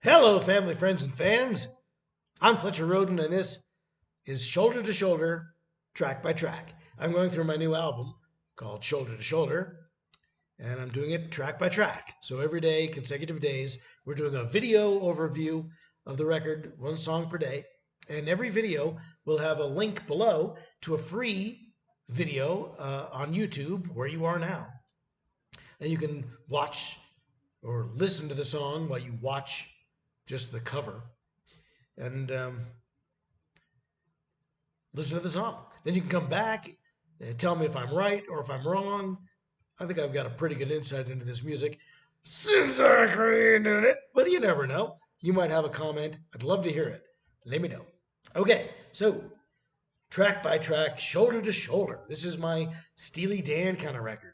Hello, family, friends, and fans. I'm Fletcher Rhoden, and this is Shoulder to Shoulder, track by track. I'm going through my new album called Shoulder to Shoulder, and I'm doing it track by track. So every day, consecutive days, we're doing a video overview of the record, one song per day. And every video will have a link below to a free video on YouTube where you are now. And you can watch or listen to the song while you watch just the cover and listen to the song. Then you can come back and tell me if I'm right or if I'm wrong. I think I've got a pretty good insight into this music since I created it, but you never know. You might have a comment. I'd love to hear it. Let me know. Okay, so track by track, shoulder to shoulder. This is my Steely Dan kind of record.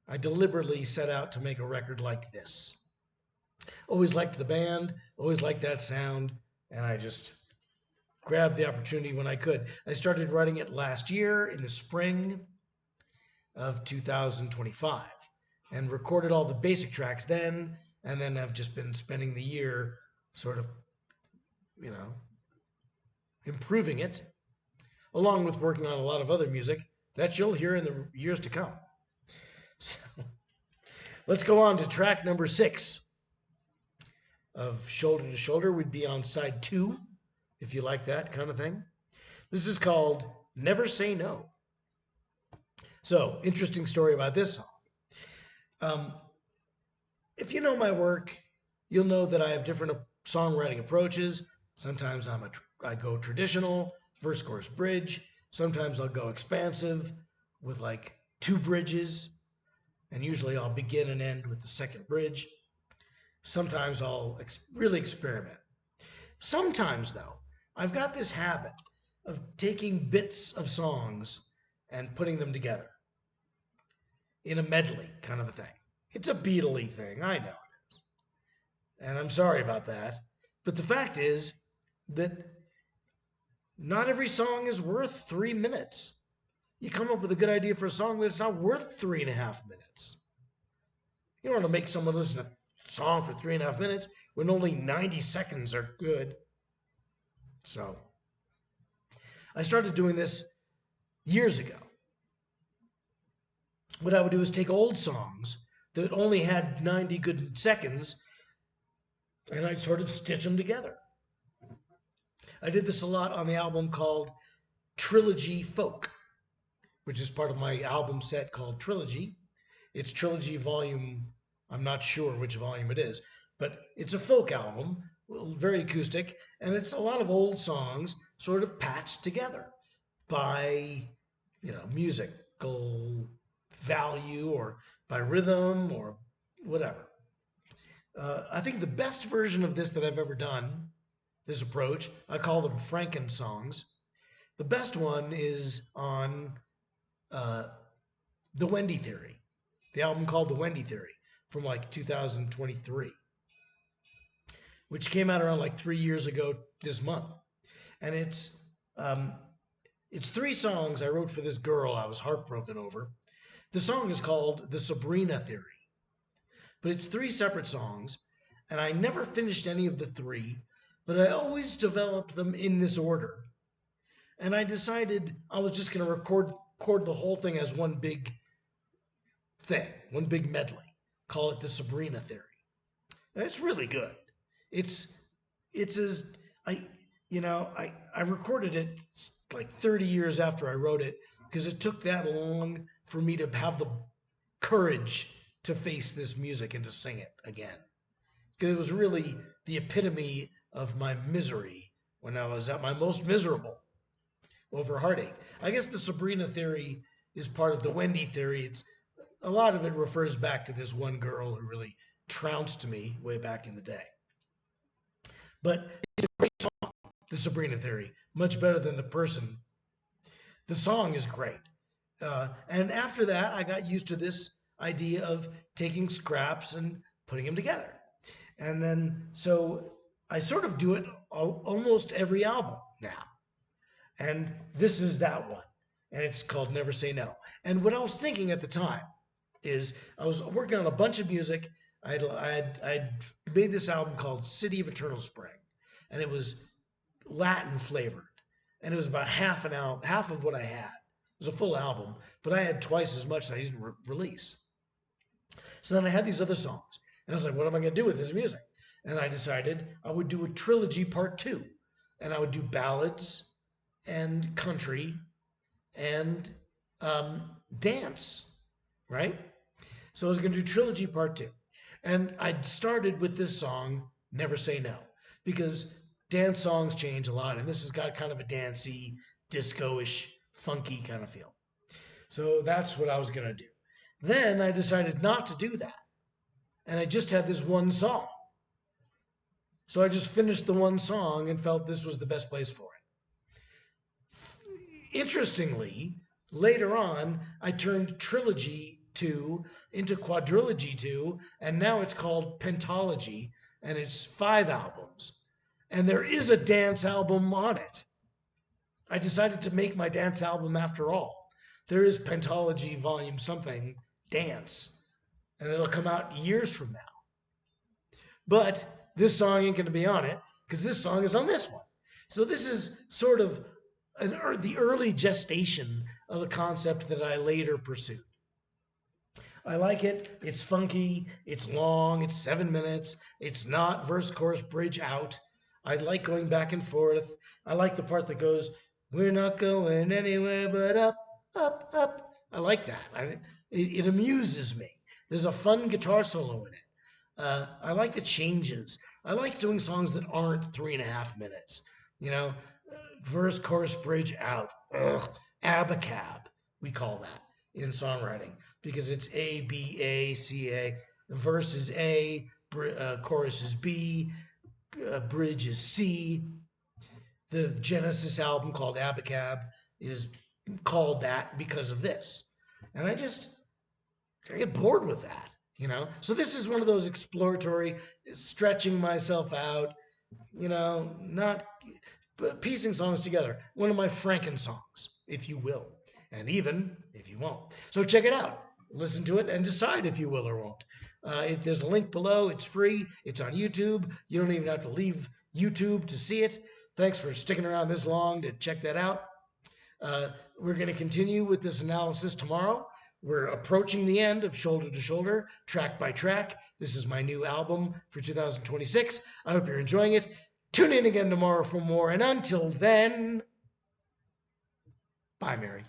I deliberately set out to make a record like this. Always liked the band, always liked that sound, and I just grabbed the opportunity when I could. I started writing it last year in the spring of 2025 and recorded all the basic tracks then, and then I've just been spending the year sort of, you know, improving it, along with working on a lot of other music that you'll hear in the years to come. So let's go on to track number 6 of Shoulder to Shoulder. Would be on side 2, if you like that kind of thing. This is called Never Say No. So, interesting story about this song. Um, if you know my work, you'll know that I have different songwriting approaches. Sometimes I go traditional, verse, chorus, bridge. Sometimes I'll go expansive with like 2 bridges, and usually I'll begin and end with the second bridge. Sometimes I'll really experiment. Sometimes, though, I've got this habit of taking bits of songs and putting them together in a medley kind of a thing. It's a Beatley thing, I know it is. And I'm sorry about that. But the fact is that not every song is worth 3 minutes. You come up with a good idea for a song, but it's not worth 3.5 minutes. You don't want to make someone listen to a song for 3.5 minutes when only 90 seconds are good. So I started doing this years ago. What I would do is take old songs that only had 90 good seconds and I'd sort of stitch them together. I did this a lot on the album called Trilogy Folk, which is part of my album set called Trilogy. It's Trilogy Volume, I'm not sure which volume it is, but it's a folk album, very acoustic, and it's a lot of old songs sort of patched together by, musical value or by rhythm or whatever. I think the best version of this that I've ever done, this approach, I call them Franken songs. The best one is on uh, The Wendy Theory, the album called The Wendy Theory from like 2023, which came out around like 3 years ago this month. And it's 3 songs I wrote for this girl I was heartbroken over. The song is called The Sabrina Theory, but it's 3 separate songs, and I never finished any of the 3, but I always developed them in this order. And I decided I was just going to record the whole thing as one big thing, one big medley. Call it the Sabrina Theory. And it's really good. It's it's as I recorded it like 30 years after I wrote it because it took that long for me to have the courage to face this music and to sing it again. Because it was really the epitome of my misery when I was at my most miserable over heartache. I guess the Sabrina theory is part of the Wendy theory. It's a lot of it refers back to this one girl who really trounced me way back in the day. But the Sabrina theory, much better than the person. The song is great. And after that, I got used to this idea of taking scraps and putting them together. And then, so I sort of do it almost every album now. And this is that one. And it's called Never Say No. And what I was thinking at the time is I was working on a bunch of music. I'd made this album called City of Eternal Spring, and it was Latin flavored, and it was about half an album, half of what I had. It was a full album, but I had twice as much that I didn't release. So then I had these other songs, and I was like, what am I going to do with this music? And I decided I would do a trilogy part two, and I would do ballads and country and um, dance, right? So I was going to do trilogy part two. And I started with this song, Never Say No, because dance songs change a lot, and this has got kind of a dancey, disco ish, funky kind of feel. So that's what I was going to do. Then I decided not to do that, and I just had this one song. So I just finished the one song and felt this was the best place for it. Interestingly, later on, I turned trilogy 2 into quadrilogy 2, and now it's called pentology, and it's 5 albums. And there is a dance album on it. I decided to make my dance album after all. There is pentology volume something dance, and it'll come out years from now. But this song ain't going to be on it because this song is on this one. So this is sort of the early gestation of a concept that I later pursued. I like it. It's funky. It's long. It's 7 minutes. It's not verse, chorus, bridge out. I like going back and forth. I like the part that goes, "We're not going anywhere but up, up, up." I like that. It amuses me. There's a fun guitar solo in it. I like the changes. I like doing songs that aren't 3.5 minutes. You know, verse, chorus, bridge out. Ugh. Abacab, we call that in songwriting because it's A, B, A, C, A. Verse is A, chorus is B, bridge is C. The Genesis album called Abacab is called that because of this. And I get bored with that. So this is one of those exploratory, stretching myself out, not piecing songs together. One of my Franken songs, if you will, and even if you won't. So check it out. Listen to it and decide if you will or won't. There's a link below. It's free. It's on YouTube. You don't even have to leave YouTube to see it. Thanks for sticking around this long to check that out. We're going to continue with this analysis tomorrow. We're approaching the end of Shoulder to Shoulder, track by track. This is my new album for 2026. I hope you're enjoying it. Tune in again tomorrow for more. And until then, bye, Mary.